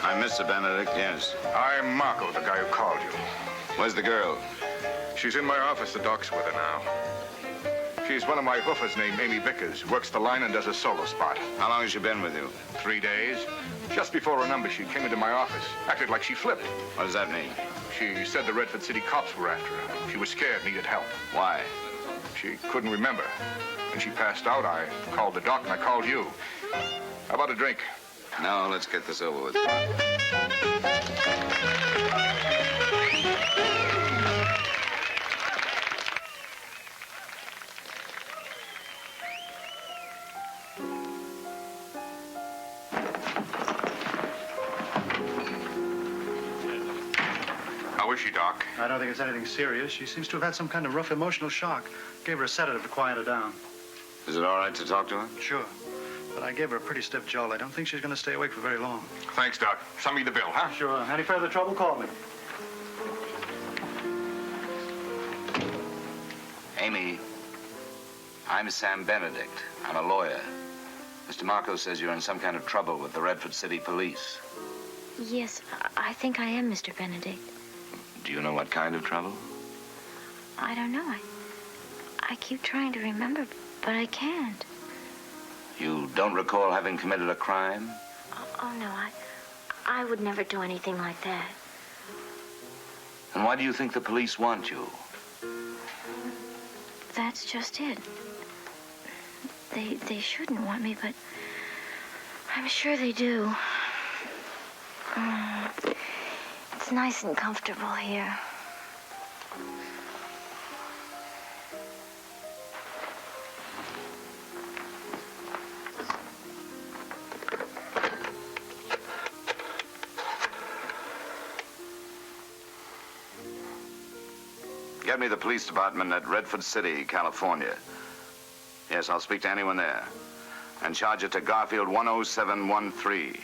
I'm Mr. Benedict, yes. I'm Marco, the guy who called you. Where's the girl? She's in my office. The doc's with her now. She's one of my hoofers named Amy Vickers. Works the line and does a solo spot. How long has she been with you? 3 days. Just before her number, she came into my office. Acted like she flipped. What does that mean? She said the Redford City cops were after her. She was scared, needed help. Why? She couldn't remember. When she passed out, I called the doc and I called you. How about a drink? No, let's get this over with. How is she, Doc? I don't think it's anything serious. She seems to have had some kind of rough emotional shock. Gave her a sedative to quiet her down. Is it all right to talk to her? Sure. But I gave her a pretty stiff jolt. I don't think she's going to stay awake for very long. Thanks, Doc. Send me the bill, huh? Sure. Any further trouble, call me. Amy, I'm Sam Benedict. I'm a lawyer. Mr. Marco says you're in some kind of trouble with the Redford City Police. Yes, I think I am, Mr. Benedict. Do you know what kind of trouble? I don't know. I keep trying to remember, but I can't. You don't recall having committed a crime? Oh, no, I would never do anything like that. And why do you think the police want you? That's just it. They shouldn't want me, but I'm sure they do. It's nice and comfortable here. Get me the police department at Redford City, California. Yes, I'll speak to anyone there. And charge it to Garfield 10713.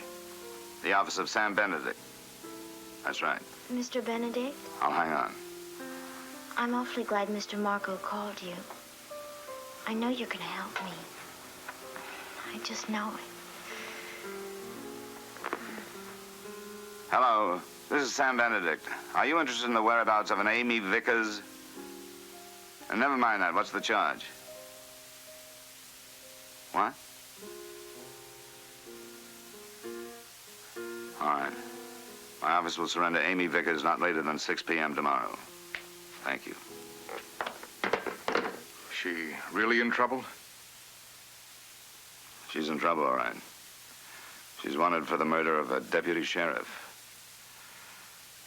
The office of Sam Benedict. That's right. Mr. Benedict? I'll hang on. I'm awfully glad Mr. Marco called you. I know you're going to help me. I just know it. Hello, this is Sam Benedict. Are you interested in the whereabouts of an Amy Vickers? And never mind that. What's the charge? What? All right. My office will surrender Amy Vickers not later than 6 p.m. tomorrow. Thank you. She really in trouble? She's in trouble, all right. She's wanted for the murder of a deputy sheriff,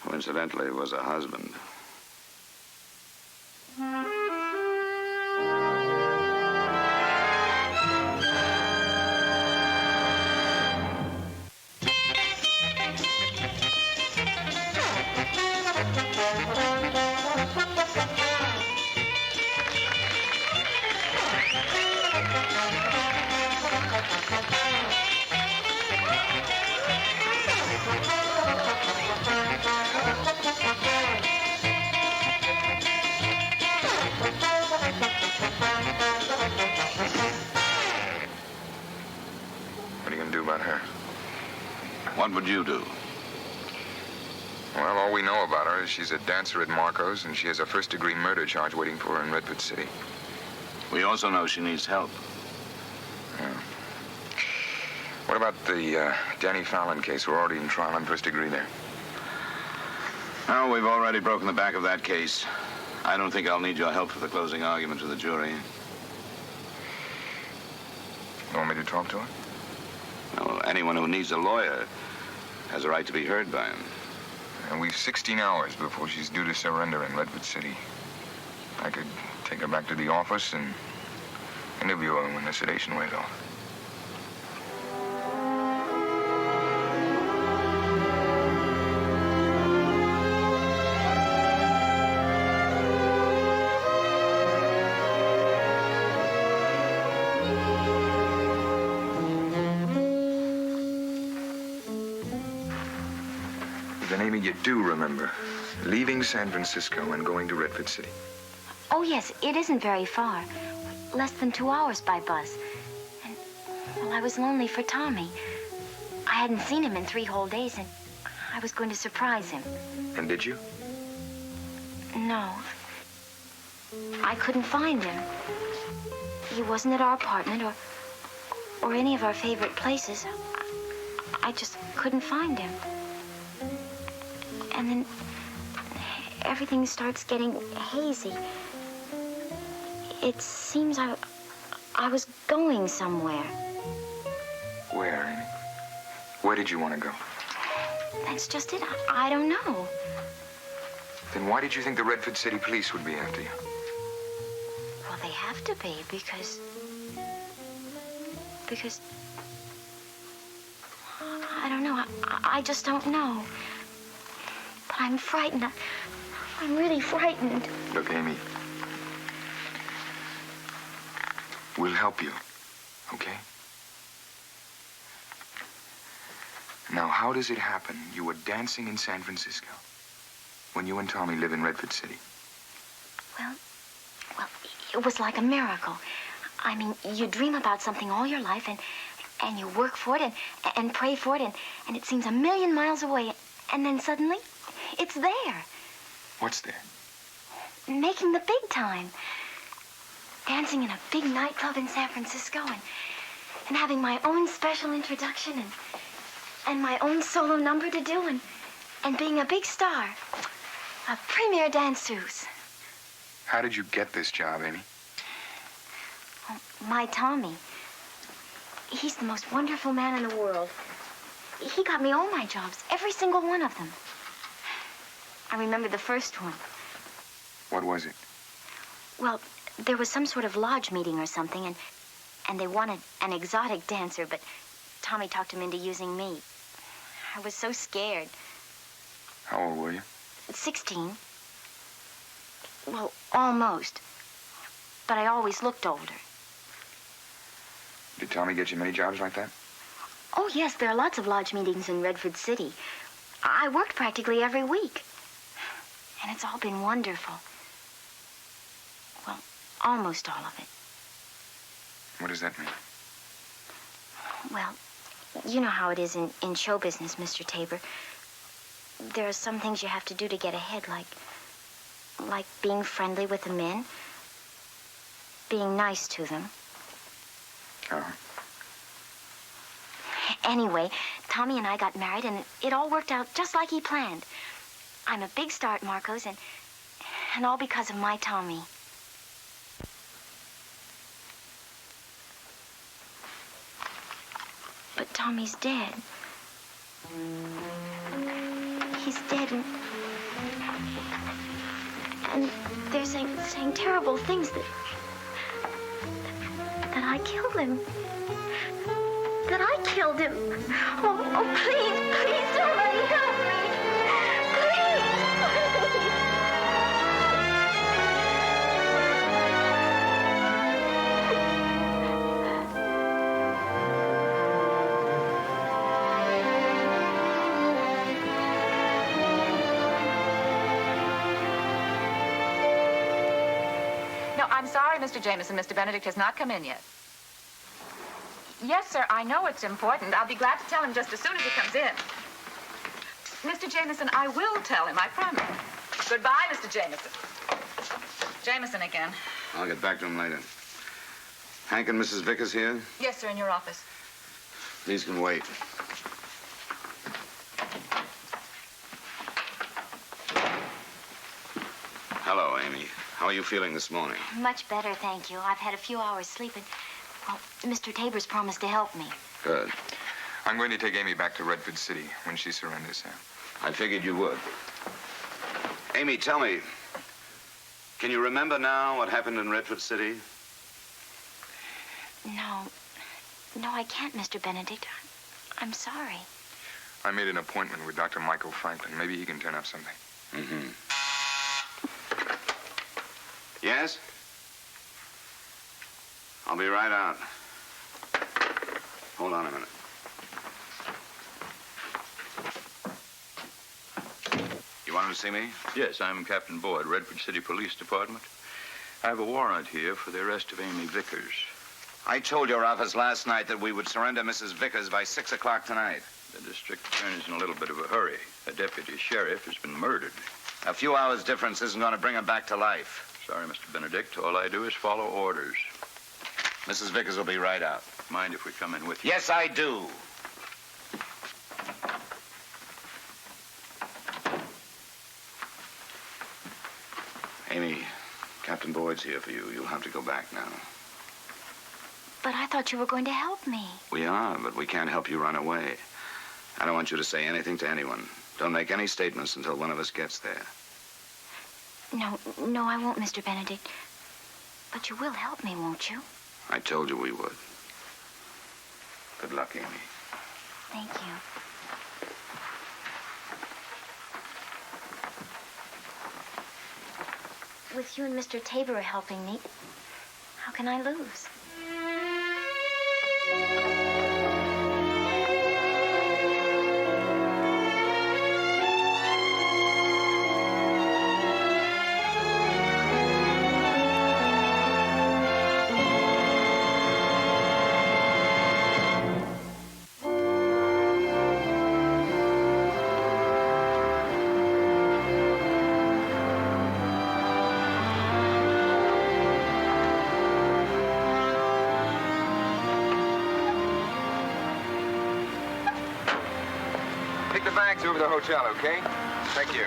who incidentally was a husband. What would you do? Well, all we know about her is she's a dancer at Marco's, and she has a first-degree murder charge waiting for her in Redford City. We also know she needs help. Yeah. What about the Danny Fallon case? We're already in trial on first degree there. Oh, we've already broken the back of that case. I don't think I'll need your help for the closing argument to the jury. You want me to talk to her? Well, anyone who needs a lawyer has a right to be heard by him. And we've 16 hours before she's due to surrender in Redford City. I could take her back to the office and interview her when the sedation wears off. Then, Amy, you do remember leaving San Francisco and going to Redford City. Oh, yes, it isn't very far. Less than 2 hours by bus. And, well, I was lonely for Tommy. I I hadn't seen him in 3 whole days, and I was going to surprise him. And did you? No. I couldn't find him. He wasn't at our apartment or any of our favorite places. I just couldn't find him. And then everything starts getting hazy. It seems I was going somewhere. Where, Amy? Where did you want to go? That's just it. I don't know. Then why did you think the Redford City Police would be after you? Well, they have to be because I don't know. I just don't know. But I'm frightened. I'm really frightened. Look, Amy. We'll help you, okay? Now, how does it happen you were dancing in San Francisco when you and Tommy live in Redford City? Well, it was like a miracle. I mean, you dream about something all your life, and you work for it, and pray for it, and it seems a million miles away, and then suddenly, it's there. What's there? Making the big time. Dancing in a big nightclub in San Francisco, and having my own special introduction, and my own solo number to do, and being a big star. A premier danseuse. How did you get this job, Amy? Oh, my Tommy. He's the most wonderful man in the world. He got me all my jobs, every single one of them. I remember the first one. What was it? Well, there was some sort of lodge meeting or something, and they wanted an exotic dancer, but Tommy talked him into using me. I was so scared. How old were you? 16. Well, almost. But I always looked older. Did Tommy get you many jobs like that? Oh, yes, there are lots of lodge meetings in Redford City. I worked practically every week. And it's all been wonderful. Well, almost all of it. What does that mean? Well, you know how it is in show business, Mr. Tabor. There are some things you have to do to get ahead, like being friendly with the men, being nice to them. Oh. Anyway, Tommy and I got married, and it all worked out just like he planned. I'm a big star at Marco's, and all because of my Tommy. But Tommy's dead. He's dead, and they're saying terrible things that I killed him. That I killed him. Oh, please, somebody help me. No, I'm sorry, Mr. Jameson. Mr. Benedict has not come in yet. Yes, sir, I know it's important. I'll be glad to tell him just as soon as he comes in. Mr. Jameson, I will tell him, I promise. Goodbye, Mr. Jameson. Jameson again. I'll get back to him later. Hank and Mrs. Vickers here? Yes, sir, in your office. These can wait. Hello, Amy. How are you feeling this morning? Much better, thank you. I've had a few hours sleep, and, well, Mr. Tabor's promised to help me. Good. I'm going to take Amy back to Redford City when she surrenders, Sam. I figured you would. Amy, tell me, can you remember now what happened in Redford City? No, I can't, Mr. Benedict. I'm sorry. I made an appointment with Dr. Michael Franklin. Maybe he can turn up something. Mm-hmm. Yes? I'll be right out. Hold on a minute. You wanted to see me? Yes, I'm Captain Boyd, Redford City Police Department. I have a warrant here for the arrest of Amy Vickers. I told your office last night that we would surrender Mrs. Vickers by 6 o'clock tonight. The district attorney's in a little bit of a hurry. A deputy sheriff has been murdered. A few hours difference isn't going to bring him back to life. Sorry, Mr. Benedict. All I do is follow orders. Mrs. Vickers will be right out. Mind if we come in with you? Yes, I do. Amy, Captain Boyd's here for you. You'll have to go back now. But I thought you were going to help me. We are, but we can't help you run away. I don't want you to say anything to anyone. Don't make any statements until one of us gets there. No, I won't, Mr. Benedict. But you will help me, won't you? I told you we would. Good luck, Amy. Thank you. With you and Mr. Tabor helping me, how can I lose? Take the bags over to the hotel, okay? Thank you.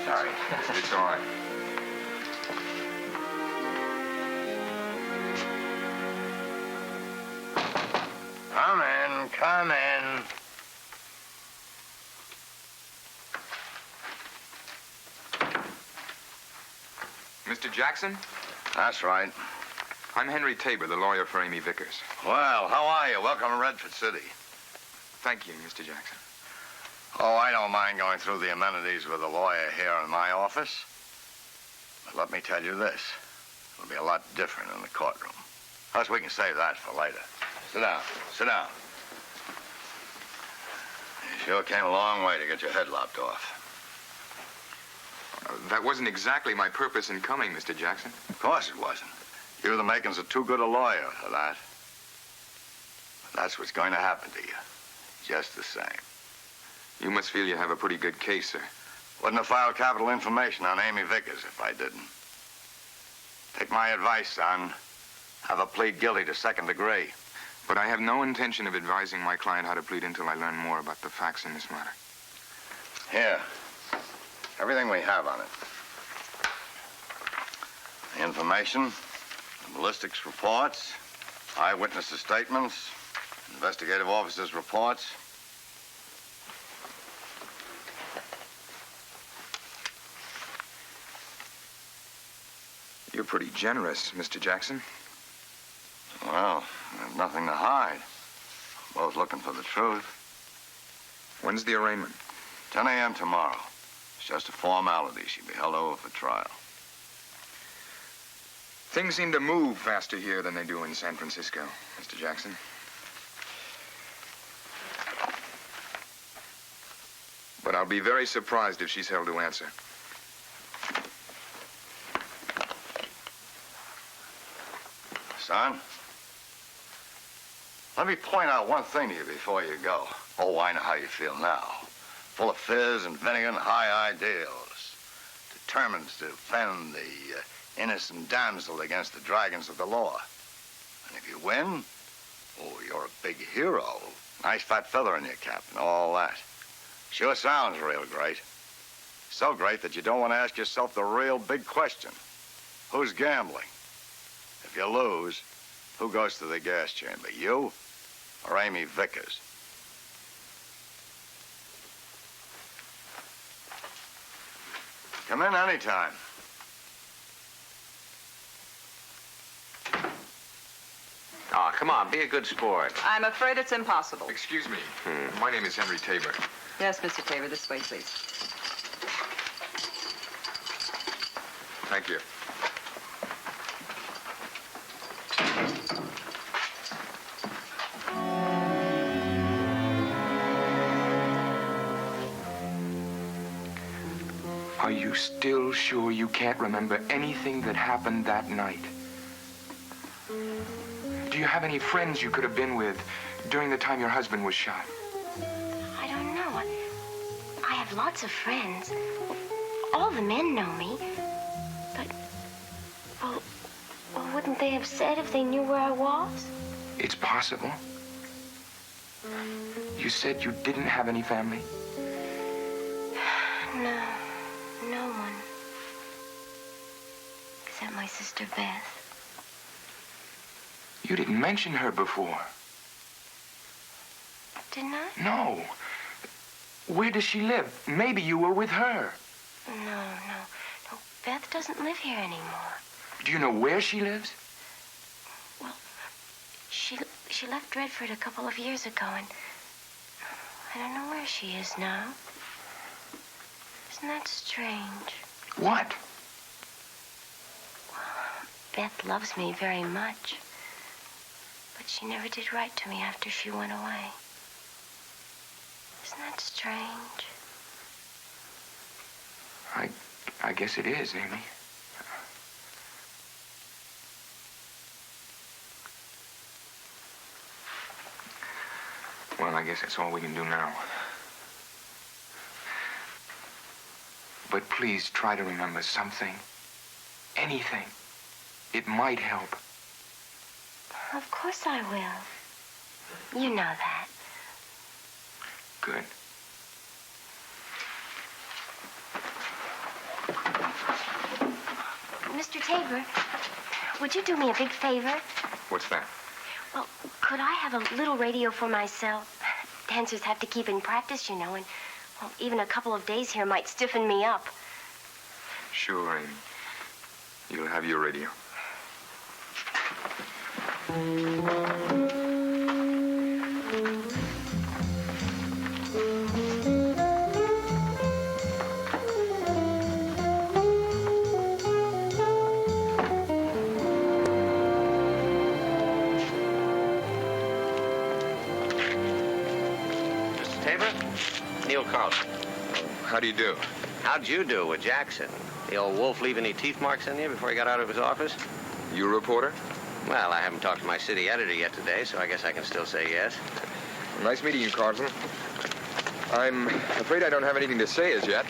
Sorry. It's all right. Come in. Mr. Jackson? That's right. I'm Henry Tabor, the lawyer for Amy Vickers. Well, how are you? Welcome to Redford City. Thank you, Mr. Jackson. Oh, I don't mind going through the amenities with a lawyer here in my office. But let me tell you this. It'll be a lot different in the courtroom. Plus, we can save that for later. Sit down. Sit down. You sure came a long way to get your head lopped off. That wasn't exactly my purpose in coming, Mr. Jackson. Of course it wasn't. You're the makings of too good a lawyer for that. But that's what's going to happen to you. Just the same. You must feel you have a pretty good case, sir. Wouldn't have filed capital information on Amy Vickers if I didn't. Take my advice, son. Have her plead guilty to second degree. But I have no intention of advising my client how to plead until I learn more about the facts in this matter. Here. Everything we have on it. The information, the ballistics reports, eyewitnesses' statements, investigative officers' reports. You're pretty generous, Mr. Jackson. Well, there's nothing to hide. We're both looking for the truth. When's the arraignment? 10 a.m. tomorrow. It's just a formality. She'll be held over for trial. Things seem to move faster here than they do in San Francisco, Mr. Jackson. But I'll be very surprised if she's held to answer. Son, let me point out one thing to you before you go. Oh, I know how you feel now. Full of fizz and vinegar and high ideals. Determined to defend the innocent damsel against the dragons of the law. And if you win, oh, you're a big hero. Nice fat feather in your cap and all that. Sure sounds real great. So great that you don't want to ask yourself the real big question. Who's gambling? If you lose, who goes to the gas chamber? You or Amy Vickers? Come in anytime. Oh, come on, be a good sport. I'm afraid it's impossible. Excuse me. My name is Henry Tabor. Yes, Mr. Tabor, this way, please. Thank you. Are you still sure you can't remember anything that happened that night? Do you have any friends you could have been with during the time your husband was shot? I don't know. I have lots of friends. All the men know me. But, well, wouldn't they have said if they knew where I was? It's possible. You said you didn't have any family? No. No one. Except my sister Beth. You didn't mention her before. Didn't I? No. Where does she live? Maybe you were with her. No. Beth doesn't live here anymore. Do you know where she lives? Well, she left Redford a couple of years ago, and I don't know where she is now. Isn't that strange? What? Beth loves me very much. But she never did write to me after she went away. Isn't that strange? I guess it is, Amy. Well, I guess that's all we can do now. But please try to remember something. Anything. It might help. Of course I will. You know that. Good. Mr. Tabor, would you do me a big favor? What's that? Well, could I have a little radio for myself? Dancers have to keep in practice, you know, and well, even a couple of days here might stiffen me up. Sure, Amy. You'll have your radio. Mr. Tabor? Neil Carlson. How do you do? How'd you do with Jackson? The old wolf leave any teeth marks in you before he got out of his office? You a reporter? Well, I haven't talked to my city editor yet today, so I guess I can still say yes. Nice meeting you, Carlson. I'm afraid I don't have anything to say as yet.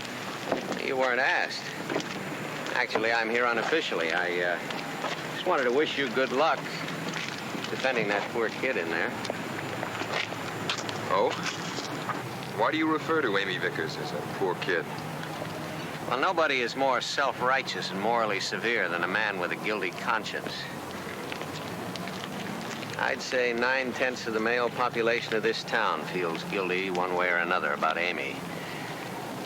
You weren't asked. Actually, I'm here unofficially. I just wanted to wish you good luck defending that poor kid in there. Oh? Why do you refer to Amy Vickers as a poor kid? Well, nobody is more self-righteous and morally severe than a man with a guilty conscience. I'd say 9/10 of the male population of this town feels guilty one way or another about Amy.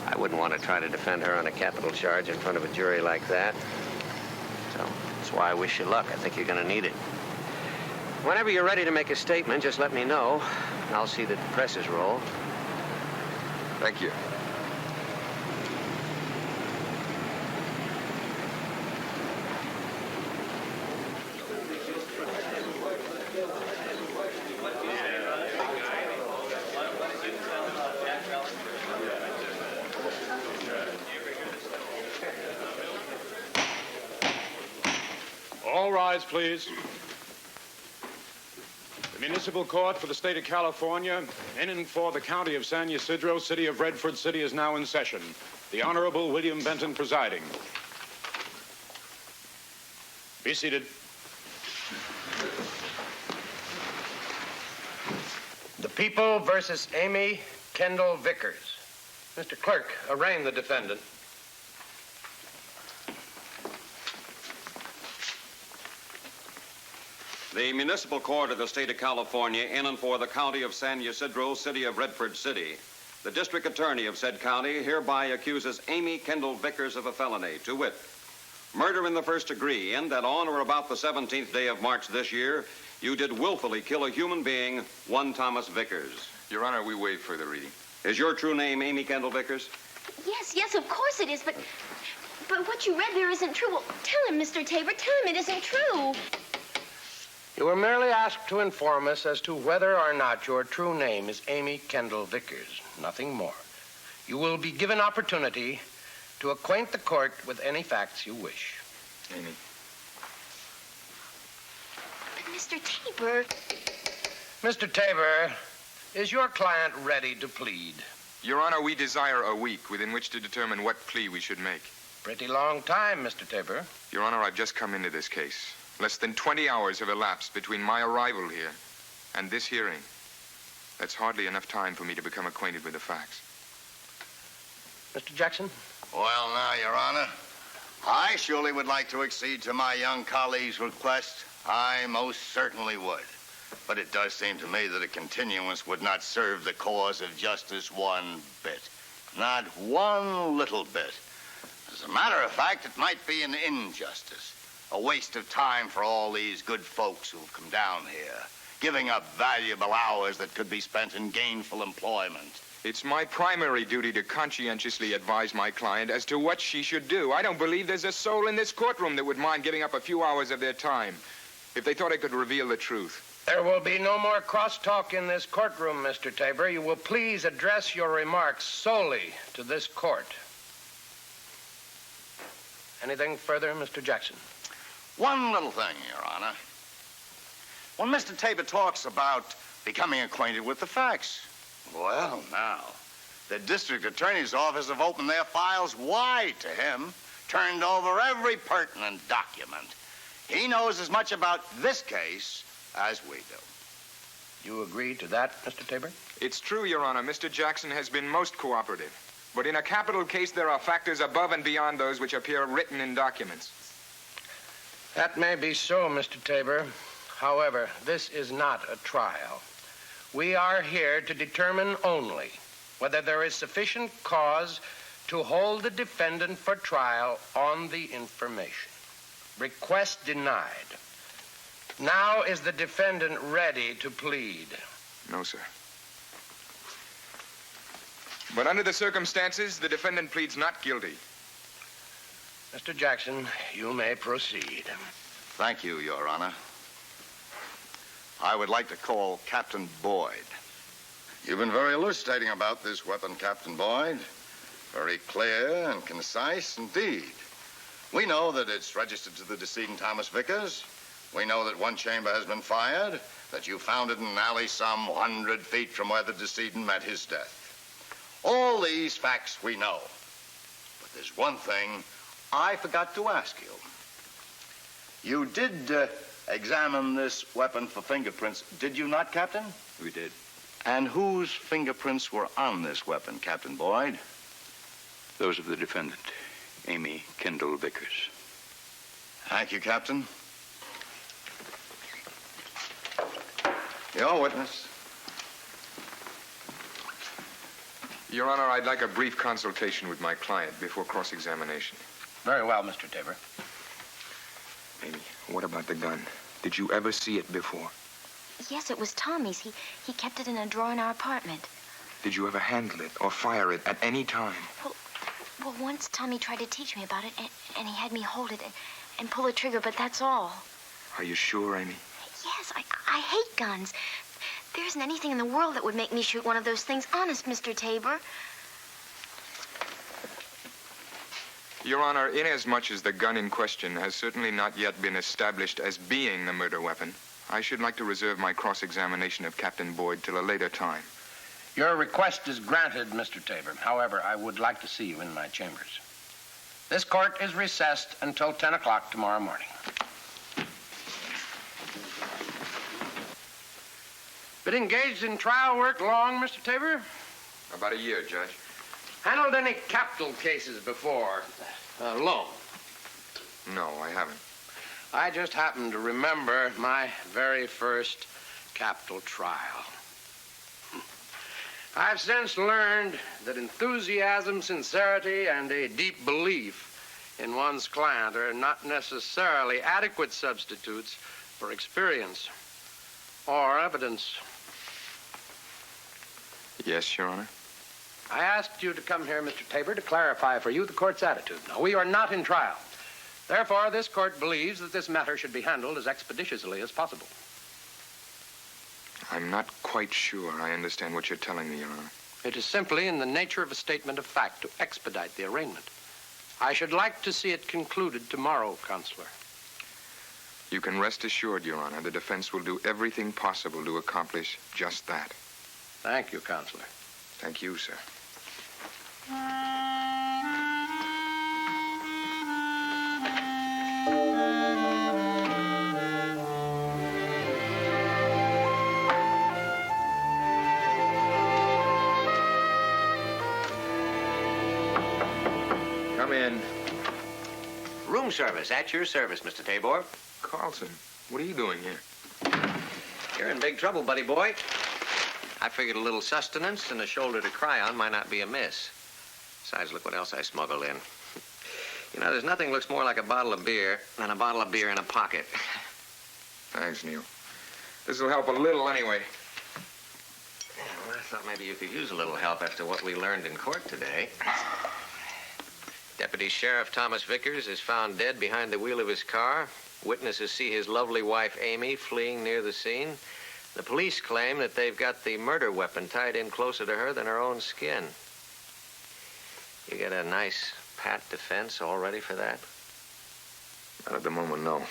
I wouldn't want to try to defend her on a capital charge in front of a jury like that. So that's why I wish you luck. I think you're going to need it. Whenever you're ready to make a statement, just let me know. I'll see that the presses roll. Thank you. All rise, please. The Municipal Court for the State of California, in and for the County of San Ysidro, City of Redford City, is now in session. The Honorable William Benton presiding. Be seated. The People versus Amy Kendall Vickers. Mr. Clerk, arraign the defendant. The Municipal Court of the State of California, in and for the County of San Ysidro, City of Redford City. The District Attorney of said county hereby accuses Amy Kendall Vickers of a felony, to wit, murder in the first degree, in that on or about the 17th day of March this year, you did willfully kill a human being, one Thomas Vickers. Your Honor, we waive further reading. Is your true name Amy Kendall Vickers? Yes, of course it is, but But what you read there isn't true. Well, tell him, Mr. Tabor. Tell him it isn't true. You were merely asked to inform us as to whether or not your true name is Amy Kendall Vickers. Nothing more. You will be given opportunity to acquaint the court with any facts you wish. Amy. But Mr. Tabor... Mr. Tabor, is your client ready to plead? Your Honor, we desire a week within which to determine what plea we should make. Pretty long time, Mr. Tabor. Your Honor, I've just come into this case. Less than 20 hours have elapsed between my arrival here and this hearing. That's hardly enough time for me to become acquainted with the facts. Mr. Jackson? Well, now, Your Honor, I surely would like to accede to my young colleague's request. I most certainly would. But it does seem to me that a continuance would not serve the cause of justice one bit. Not one little bit. As a matter of fact, it might be an injustice. A waste of time for all these good folks who've come down here, giving up valuable hours that could be spent in gainful employment. It's my primary duty to conscientiously advise my client as to what she should do. I don't believe there's a soul in this courtroom that would mind giving up a few hours of their time if they thought I could reveal the truth. There will be no more crosstalk in this courtroom, Mr. Tabor. You will please address your remarks solely to this court. Anything further, Mr. Jackson? One little thing, Your Honor. When Mr. Tabor talks about becoming acquainted with the facts, well, now, the district attorney's office have opened their files wide to him, turned over every pertinent document. He knows as much about this case as we do. You agree to that, Mr. Tabor? It's true, Your Honor. Mr. Jackson has been most cooperative. But in a capital case, there are factors above and beyond those which appear written in documents. That may be so, Mr. Tabor. However, this is not a trial. We are here to determine only whether there is sufficient cause to hold the defendant for trial on the information. Request denied. Now is the defendant ready to plead? No, sir. But under the circumstances, the defendant pleads not guilty. Mr. Jackson, you may proceed. Thank you, Your Honor. I would like to call Captain Boyd. You've been very elucidating about this weapon, Captain Boyd. Very clear and concise indeed. We know that it's registered to the decedent Thomas Vickers. We know that one chamber has been fired, that you found it in an alley some 100 feet from where the decedent met his death. All these facts we know. But there's one thing I forgot to ask you. You did examine this weapon for fingerprints, did you not, Captain? We did. And whose fingerprints were on this weapon, Captain Boyd? Those of the defendant, Amy Kendall Vickers. Thank you, Captain. Your witness. Your Honor, I'd like a brief consultation with my client before cross-examination. Very well, Mr. Tabor. Amy, what about the gun? Did you ever see it before? Yes, it was Tommy's. He kept it in a drawer in our apartment. Did you ever handle it or fire it at any time? Well, once Tommy tried to teach me about it, and he had me hold it and pull the trigger, but that's all. Are you sure, Amy? Yes, I hate guns. There isn't anything in the world that would make me shoot one of those things. Honest, Mr. Tabor. Your Honor, inasmuch as the gun in question has certainly not yet been established as being the murder weapon, I should like to reserve my cross-examination of Captain Boyd till a later time. Your request is granted, Mr. Tabor. However, I would like to see you in my chambers. This court is recessed until 10 o'clock tomorrow morning. Been engaged in trial work long, Mr. Tabor? About a year, Judge. Handled any capital cases before? Alone? No, I haven't. I just happen to remember my very first capital trial. I've since learned that enthusiasm, sincerity, and a deep belief in one's client are not necessarily adequate substitutes for experience or evidence. Yes, Your Honor. I asked you to come here, Mr. Tabor, to clarify for you the court's attitude. Now, we are not in trial. Therefore, this court believes that this matter should be handled as expeditiously as possible. I'm not quite sure I understand what you're telling me, Your Honor. It is simply in the nature of a statement of fact to expedite the arraignment. I should like to see it concluded tomorrow, Counselor. You can rest assured, Your Honor, the defense will do everything possible to accomplish just that. Thank you, Counselor. Thank you, sir. Come in. Room service, at your service, Mr. Tabor. Carlson, what are you doing here? You're in big trouble, buddy boy. I figured a little sustenance and a shoulder to cry on might not be amiss. Besides, look what else I smuggled in. You know, there's nothing looks more like a bottle of beer than a bottle of beer in a pocket. Thanks, Neil. This'll help a little anyway. Yeah, well, I thought maybe you could use a little help after what we learned in court today. Deputy Sheriff Thomas Vickers is found dead behind the wheel of his car. Witnesses see his lovely wife, Amy, fleeing near the scene. The police claim that they've got the murder weapon tied in closer to her than her own skin. You got a nice, pat defense all ready for that? Not at the moment, no.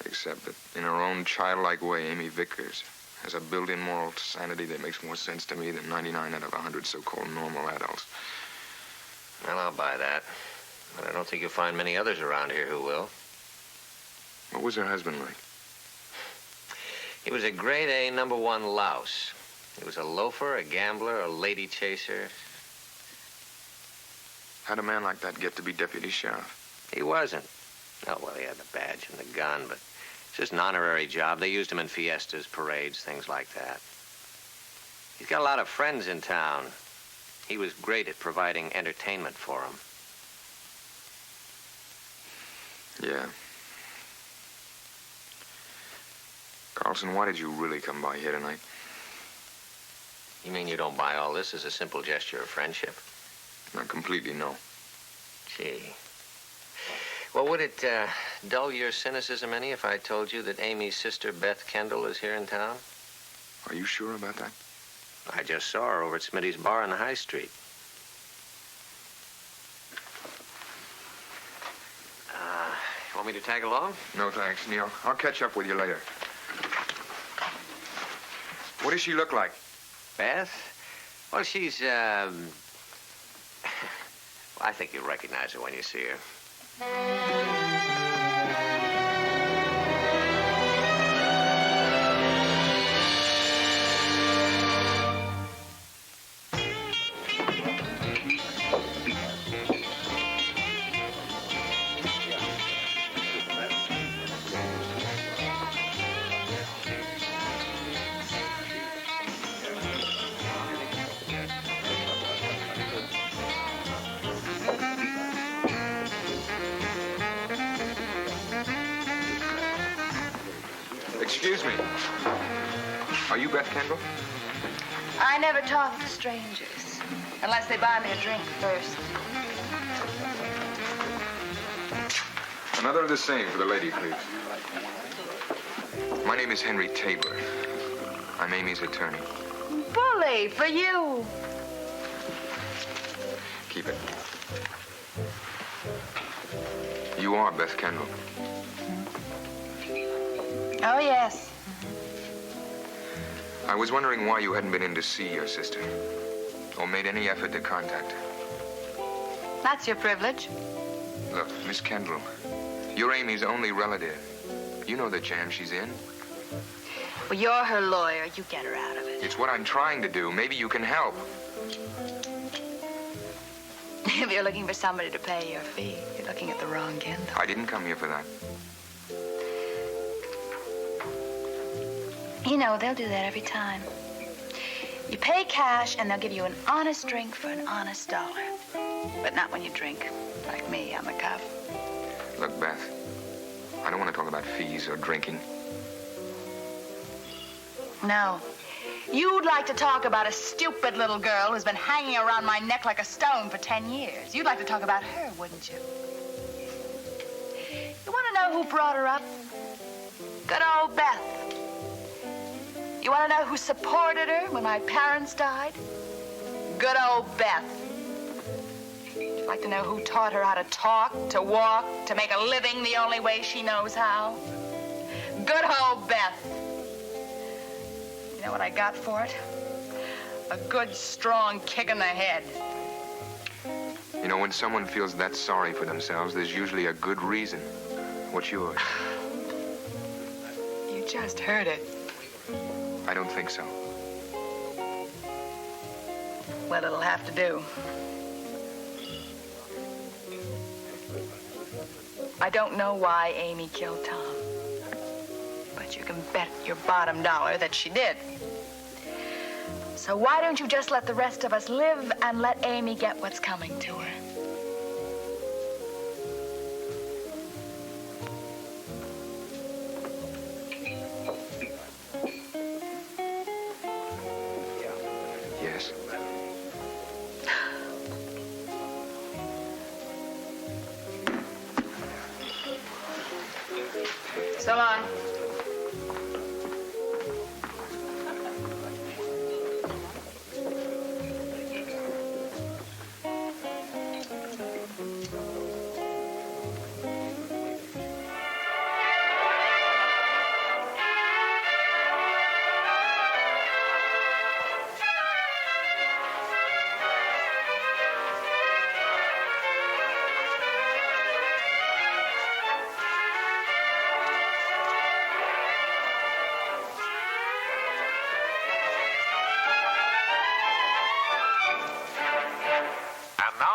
Except that in her own childlike way, Amy Vickers has a built-in moral sanity that makes more sense to me than 99 out of 100 so-called normal adults. Well, I'll buy that. But I don't think you'll find many others around here who will. What was her husband like? He was a grade A #1 louse. He was a loafer, a gambler, a lady chaser. How'd a man like that get to be deputy sheriff? He wasn't. Oh, well, he had the badge and the gun, but it's just an honorary job. They used him in fiestas, parades, things like that. He's got a lot of friends in town. He was great at providing entertainment for them. Yeah. Carlson, why did you really come by here tonight? You mean you don't buy all this as a simple gesture of friendship? Not completely, no. Gee. Well, would it dull your cynicism any if I told you that Amy's sister, Beth Kendall, is here in town? Are you sure about that? I just saw her over at Smitty's bar on the High Street. Want me to tag along? No, thanks, Neil. I'll catch up with you later. What does she look like? Beth? Well, she's, I think you'll recognize her when you see her. Excuse me. Are you Beth Kendall? I never talk to strangers unless they buy me a drink first. Another of the same for the lady, please. My name is Henry Tabor. I'm Amy's attorney. Bully for you. Keep it. You are Beth Kendall. Oh, yes. I was wondering why you hadn't been in to see your sister, or made any effort to contact her. That's your privilege. Look, Miss Kendall, you're Amy's only relative. You know the jam she's in. Well, you're her lawyer. You get her out of it. It's what I'm trying to do. Maybe you can help. If you're looking for somebody to pay your fee, you're looking at the wrong Kendall. I didn't come here for that. You know, they'll do that every time. You pay cash, and they'll give you an honest drink for an honest dollar. But not when you drink. Like me, I'm a cop. Look, Beth, I don't want to talk about fees or drinking. No. You'd like to talk about a stupid little girl who's been hanging around my neck like a stone for 10 years. You'd like to talk about her, wouldn't you? You want to know who brought her up? Good old Beth. You want to know who supported her when my parents died? Good old Beth. You'd like to know who taught her how to talk, to walk, to make a living the only way she knows how? Good old Beth. You know what I got for it? A good, strong kick in the head. You know, when someone feels that sorry for themselves, there's usually a good reason. What's yours? You just heard it. I don't think so. Well, it'll have to do. I don't know why Amy killed Tom. But you can bet your bottom dollar that she did. So why don't you just let the rest of us live and let Amy get what's coming to her? Yes. So long.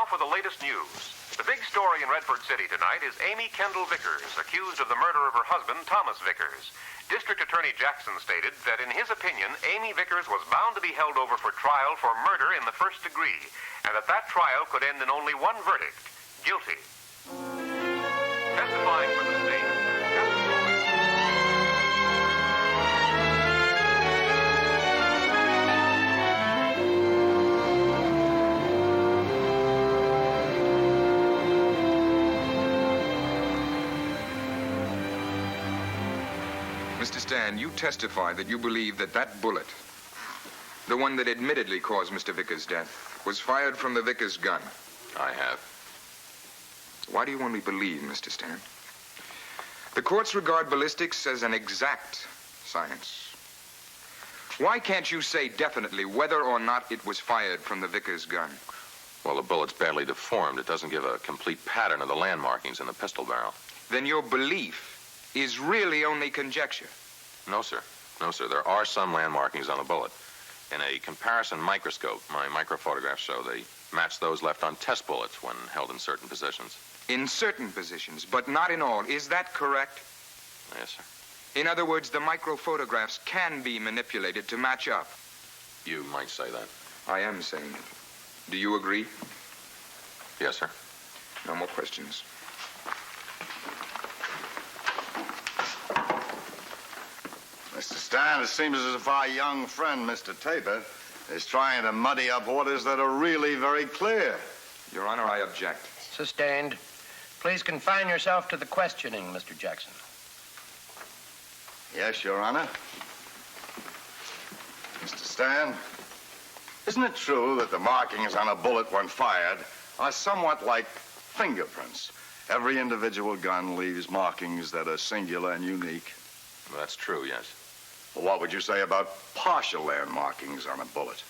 For the latest news. The big story in Redford City tonight is Amy Kendall Vickers, accused of the murder of her husband, Thomas Vickers. District Attorney Jackson stated that in his opinion, Amy Vickers was bound to be held over for trial for murder in the first degree, and that that trial could end in only one verdict, guilty. Testifying for the state, Mr. Stan, you testified that you believe that that bullet, the one that admittedly caused Mr. Vickers' death, was fired from the Vickers gun. I have. Why do you only believe, Mr. Stan? The courts regard ballistics as an exact science. Why can't you say definitely whether or not it was fired from the Vickers gun? Well, the bullet's badly deformed. It doesn't give a complete pattern of the land markings in the pistol barrel. Then your belief is really only conjecture. No, sir. No, sir. There are some land markings on the bullet. In a comparison microscope, my microphotographs show they match those left on test bullets when held in certain positions. In certain positions, but not in all. Is that correct? Yes, sir. In other words, the microphotographs can be manipulated to match up. You might say that. I am saying it. Do you agree? Yes, sir. No more questions. Mr. Stan, it seems as if our young friend, Mr. Tabor, is trying to muddy up waters that are really very clear. Your Honor, I object. Sustained. Please confine yourself to the questioning, Mr. Jackson. Yes, Your Honor. Mr. Stan, isn't it true that the markings on a bullet when fired are somewhat like fingerprints? Every individual gun leaves markings that are singular and unique. Well, that's true, yes. Well, what would you say about partial land markings on a bullet?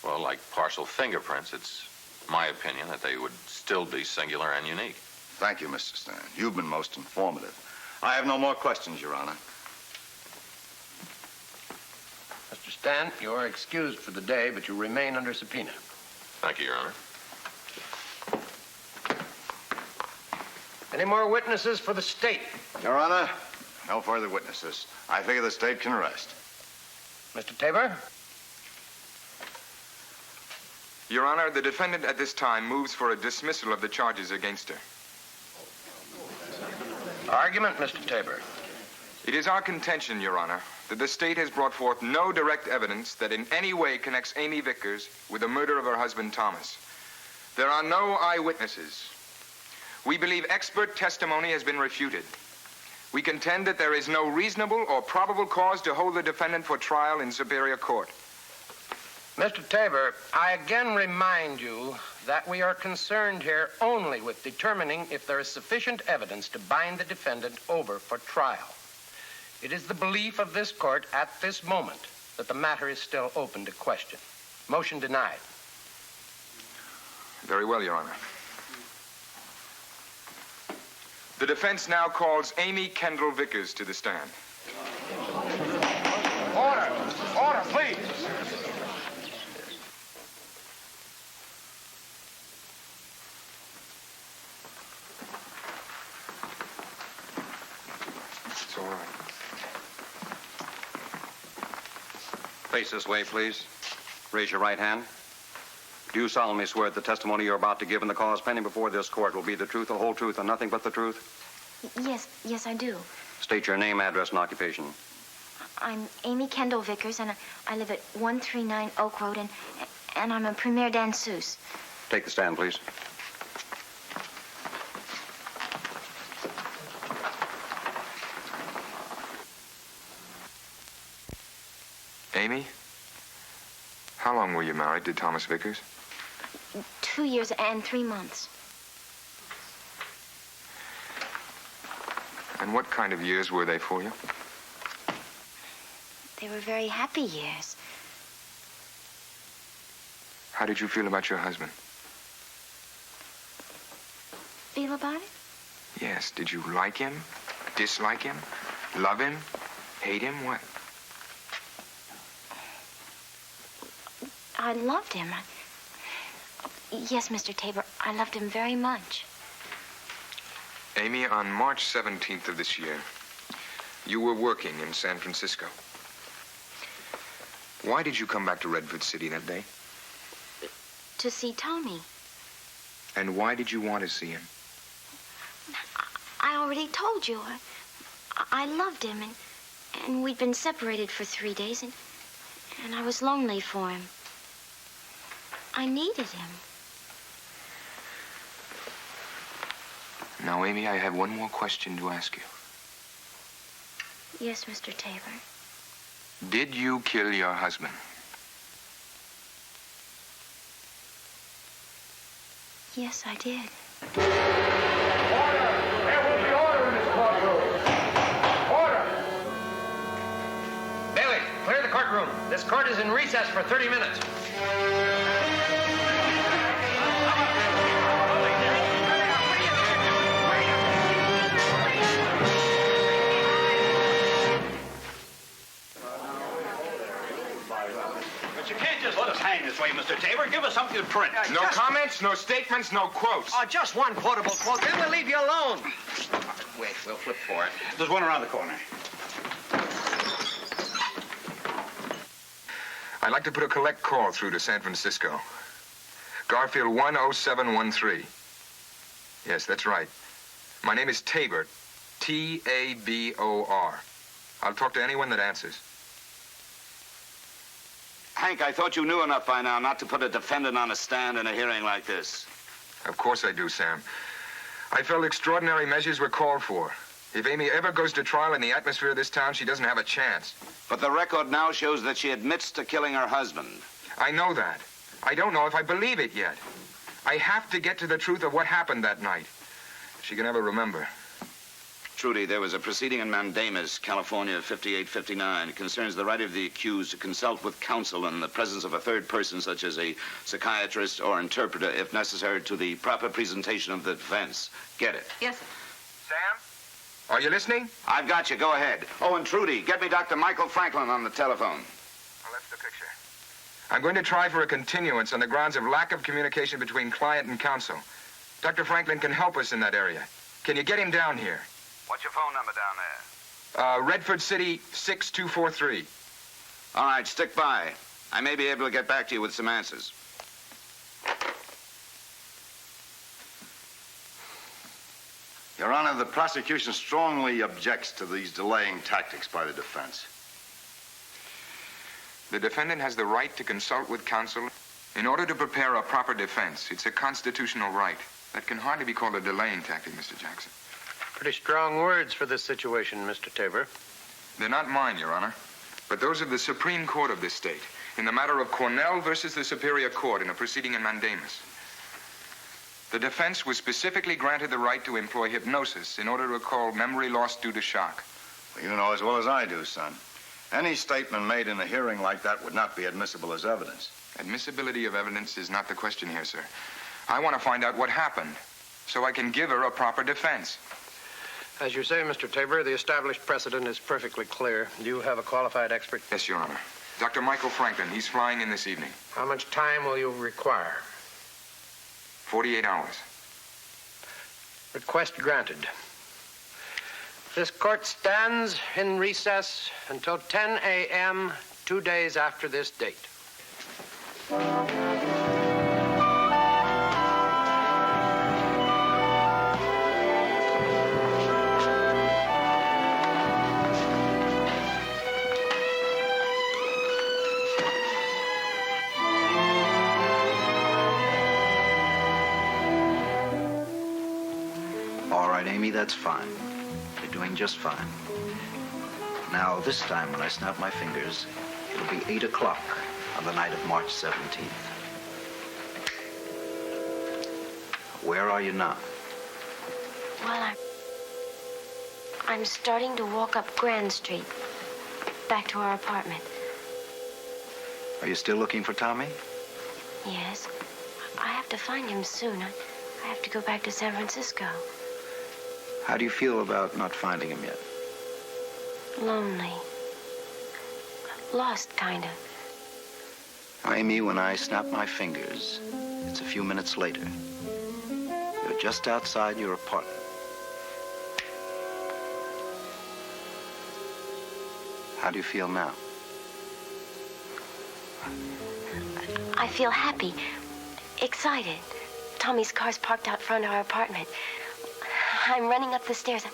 Well, like partial fingerprints, it's my opinion that they would still be singular and unique. Thank you, Mr. Stan. You've been most informative. I have no more questions, Your Honor. Mr. Stan, you are excused for the day, but you remain under subpoena. Thank you, Your Honor. Any more witnesses for the state? Your Honor, no further witnesses. I figure the state can rest. Mr. Tabor? Your Honor, the defendant at this time moves for a dismissal of the charges against her. Argument, Mr. Tabor. It is our contention, Your Honor, that the state has brought forth no direct evidence that in any way connects Amy Vickers with the murder of her husband, Thomas. There are no eyewitnesses. We believe expert testimony has been refuted. We contend that there is no reasonable or probable cause to hold the defendant for trial in Superior Court. Mr. Tabor, I again remind you that we are concerned here only with determining if there is sufficient evidence to bind the defendant over for trial. It is the belief of this court at this moment that the matter is still open to question. Motion denied. Very well, Your Honor. The defense now calls Amy Kendall Vickers to the stand. Order! Order, please! It's all right. Face this way, please. Raise your right hand. Do you solemnly swear that the testimony you're about to give in the cause pending before this court will be the truth, the whole truth, and nothing but the truth? Yes, I do. State your name, address, and occupation. I'm Amy Kendall Vickers, and I live at 139 Oak Road, and I'm a premier danseuse. Take the stand, please. Amy, how long were you married to Thomas Vickers? 2 years and 3 months. And what kind of years were they for you? They were very happy years. How did you feel about your husband? Feel about it? Yes. Did you like him? Dislike him? Love him? Hate him? What? I loved him. Yes, Mr. Tabor, I loved him very much. Amy, on March 17th of this year, you were working in San Francisco. Why did you come back to Redford City that day? To see Tommy. And why did you want to see him? I already told you. I loved him, and we'd been separated for 3 days, and I was lonely for him. I needed him. Now, Amy, I have one more question to ask you. Yes, Mr. Tabor. Did you kill your husband? Yes, I did. Order! There will be order in this courtroom. Order! Bailey, clear the courtroom. This court is in recess for 30 minutes. But you can't just let us hang this way, Mr. Tabor. Give us something to print. No comments, no statements, no quotes. Just one quotable quote, then we'll leave you alone. Wait, we'll flip for it. There's one around the corner. I'd like to put a collect call through to San Francisco. Garfield 10713. Yes, that's right. My name is Tabor. T-A-B-O-R. I'll talk to anyone that answers. Hank, I thought you knew enough by now not to put a defendant on a stand in a hearing like this. Of course I do, Sam. I felt extraordinary measures were called for. If Amy ever goes to trial in the atmosphere of this town, she doesn't have a chance. But the record now shows that she admits to killing her husband. I know that. I don't know if I believe it yet. I have to get to the truth of what happened that night. She can never remember. Trudy, there was a proceeding in Mandamus, California, 5859. It concerns the right of the accused to consult with counsel in the presence of a third person, such as a psychiatrist or interpreter, if necessary, to the proper presentation of the defense. Get it? Yes, sir. Sam? Are you listening? I've got you. Go ahead. Oh, and Trudy, get me Dr. Michael Franklin on the telephone. Well, that's the picture. I'm going to try for a continuance on the grounds of lack of communication between client and counsel. Dr. Franklin can help us in that area. Can you get him down here? What's your phone number down there? Redford City 6243. All right, stick by. I may be able to get back to you with some answers. Your Honor, the prosecution strongly objects to these delaying tactics by the defense. The defendant has the right to consult with counsel in order to prepare a proper defense. It's a constitutional right. That can hardly be called a delaying tactic, Mr. Jackson. Pretty strong words for this situation, Mr. Tabor. They're not mine, Your Honor, but those of the Supreme Court of this state in the matter of Cornell versus the Superior Court in a proceeding in mandamus. The defense was specifically granted the right to employ hypnosis in order to recall memory loss due to shock. Well, you know as well as I do, son. Any statement made in a hearing like that would not be admissible as evidence. Admissibility of evidence is not the question here, sir. I want to find out what happened so I can give her a proper defense. As you say, Mr. Tabor, the established precedent is perfectly clear. You have a qualified expert? Yes, Your Honor. Dr. Michael Franklin. He's flying in this evening. How much time will you require? 48 hours. Request granted. This court stands in recess until 10 a.m., 2 days after this date. All right, Amy, that's fine. You're doing just fine. Now, this time when I snap my fingers, it'll be 8 o'clock on the night of March 17th. Where are you now? Well, I'm starting to walk up Grand Street, back to our apartment. Are you still looking for Tommy? Yes. I have to find him soon. I have to go back to San Francisco. How do you feel about not finding him yet? Lonely. Lost, kind of. Now, Amy, when I snap my fingers, it's a few minutes later. You're just outside your apartment. How do you feel now? I feel happy, excited. Tommy's car's parked out front of our apartment. I'm running up the stairs.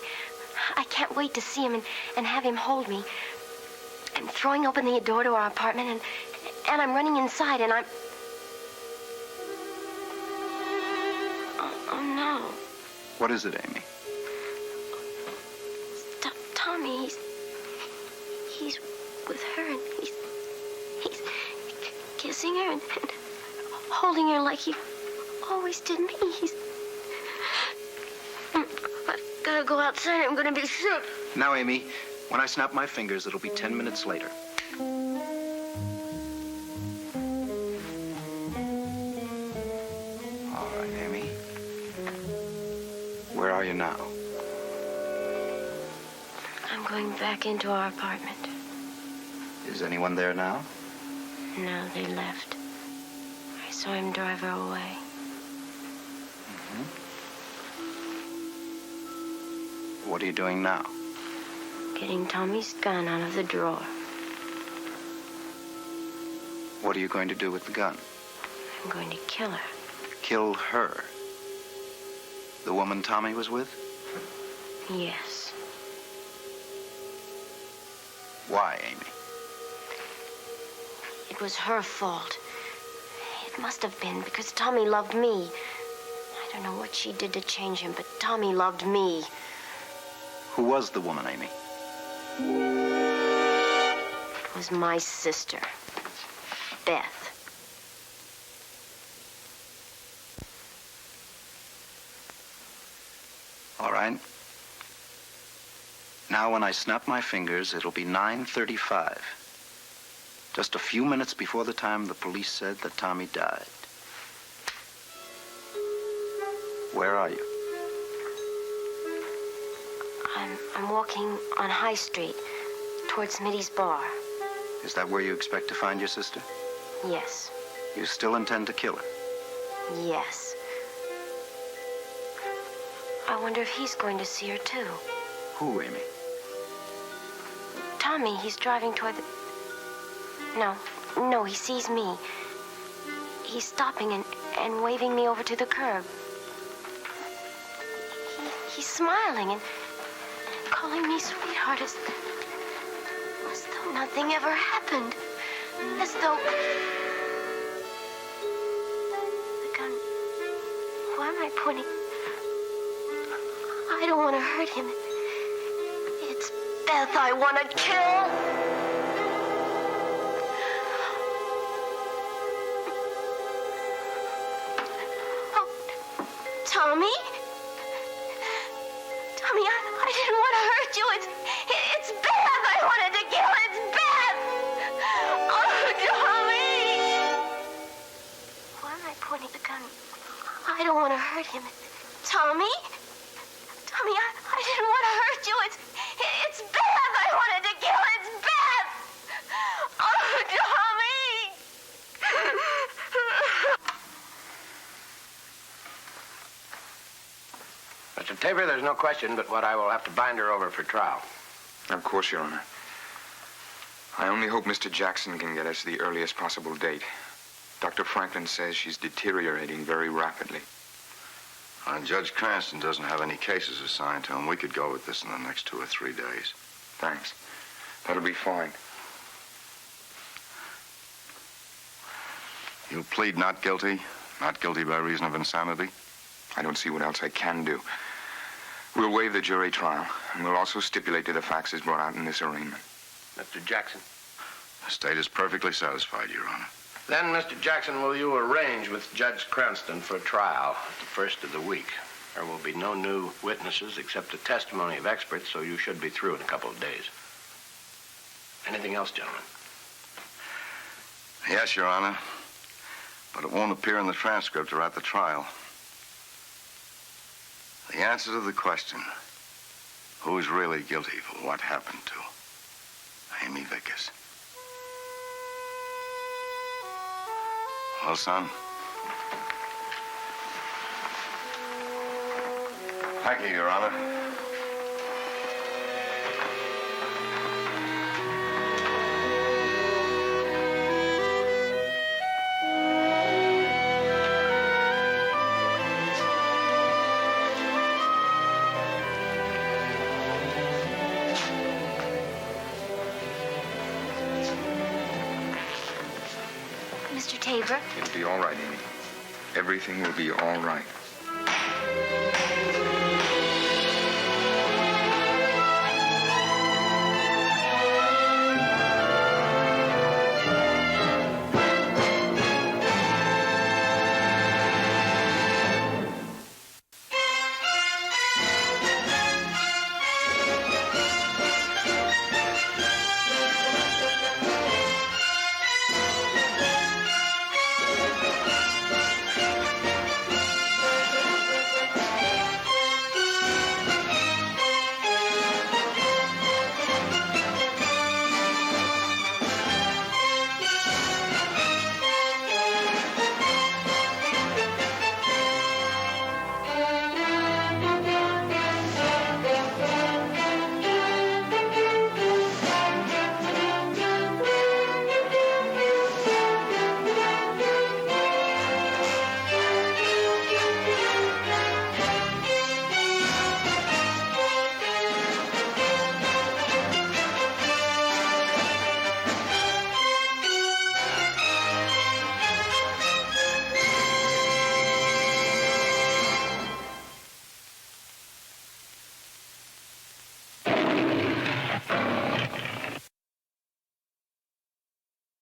I can't wait to see him and have him hold me. I'm throwing open the door to our apartment, and I'm running inside, and I'm... Oh, no. What is it, Amy? Tommy, he's with her, and he's kissing her and holding her like he always did me. I've got to go outside. I'm going to be sick. Now, Amy, when I snap my fingers, it'll be 10 minutes later. All right, Amy. Where are you now? I'm going back into our apartment. Is anyone there now? No, they left. I saw him drive her away. What are you doing now? Getting Tommy's gun out of the drawer. What are you going to do with the gun? I'm going to kill her. Kill her? The woman Tommy was with? Yes. Why, Amy? It was her fault. It must have been because Tommy loved me. I don't know what she did to change him, but Tommy loved me. Who was the woman, Amy? It was my sister, Beth. All right. Now, when I snap my fingers, it'll be 9:35. Just a few minutes before the time the police said that Tommy died. Where are you? I'm walking on High Street towards Smitty's bar. Is that where you expect to find your sister? Yes. You still intend to kill her? Yes. I wonder if he's going to see her, too. Who, Amy? Tommy, he's driving toward the... No, he sees me. He's stopping and waving me over to the curb. He's smiling and calling me sweetheart as though nothing ever happened. As though... The gun... Why am I pointing? I don't want to hurt him. It's Beth I want to kill. Oh, Tommy? Tommy, I didn't want to hurt you. It's Beth I wanted to kill. It's Beth. Oh, Tommy! Why am I pointing the gun? I don't want to hurt him. Tommy? Tommy, I didn't want to hurt you. It's Beth I wanted to kill. It's Beth. Oh, Tommy! Mr. Tabor, there's no question but what I will have to bind her over for trial. Of course, Your Honor. I only hope Mr. Jackson can get us the earliest possible date. Dr. Franklin says she's deteriorating very rapidly. Judge Cranston doesn't have any cases assigned to him. We could go with this in the next 2 or 3 days. Thanks. That'll be fine. You plead not guilty? Not guilty by reason of insanity? I don't see what else I can do. We'll waive the jury trial, and we'll also stipulate to the facts as brought out in this arraignment. Mr. Jackson. The state is perfectly satisfied, Your Honor. Then, Mr. Jackson, will you arrange with Judge Cranston for a trial at the first of the week? There will be no new witnesses except the testimony of experts, so you should be through in a couple of days. Anything else, gentlemen? Yes, Your Honor. But it won't appear in the transcript or at the trial. The answer to the question, who's really guilty for what happened to Amy Vickers? Well, son. Thank you, Your Honor. Mr. Tabor? It'll be all right, Amy. Everything will be all right.